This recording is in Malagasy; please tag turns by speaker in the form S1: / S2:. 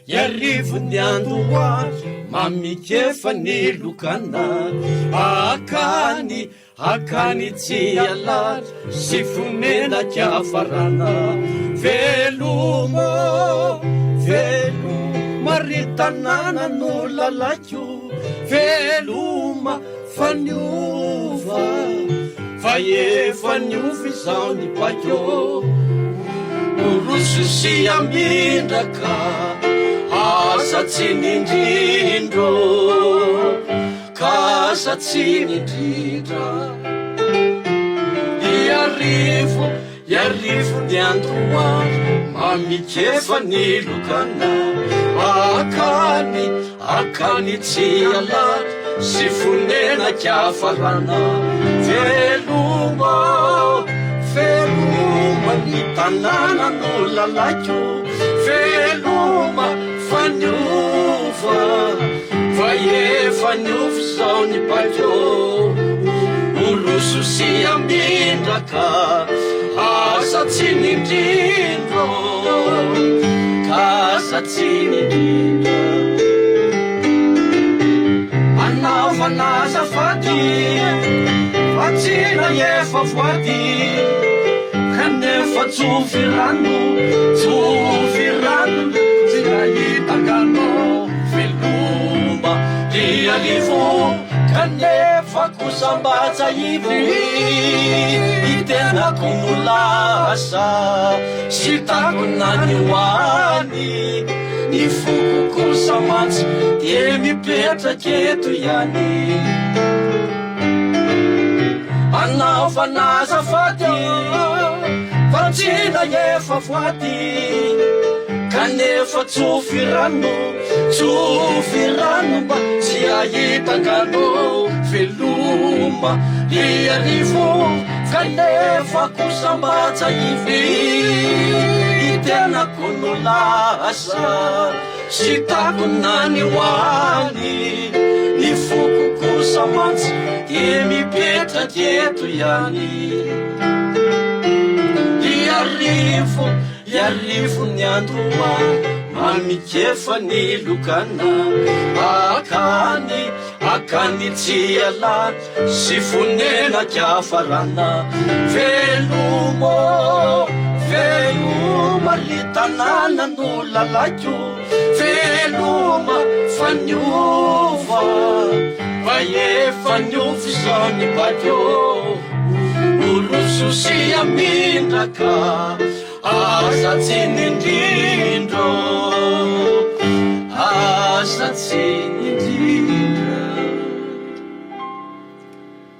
S1: iarivo ny andoazy mamikefa ny lokana akany tsy alary sy fomenaky afarana veloma ritanana no lalako veloma faniova fa efa niova izao ny bakeo oroso sy amindraka asa tsy nindrindro kasa tsy nindrindra iarivo ny andoazy mamikefa ny lokana akany tsy alary sy fonenaky afarana veloma ny tanàna no lalako veloma faniova fa efa niova izao ny bakeo oroso sy amindraka asa tsy nindrindro kasa tsy nindrindra anaovana azafady fatsina efa voady kanefa tsofy rano tsy nahitangano veloma iarivo kanefa kosambatsa ivy itenako no lasa sitako nany hoany ny foko kosamatsy de mipetraky eto ihany anaovana azafady fatsina efa voady kanefa tsofy rano mba tsy ahitangano veloma iarivo kanefa kosambatsa ivy itenako no lasa sitako nany hoany ny foko kosamatsy de mipetraky eto ihany iarivo ny andoazy mamikefa ny lokana akany tsy alary sy fonenaky afarana veloma ritanana no lalako veloma faniova fa efa niova izao ny bakeo oroso sy amindraka asa tsy nindrindro asa tsy nindrindro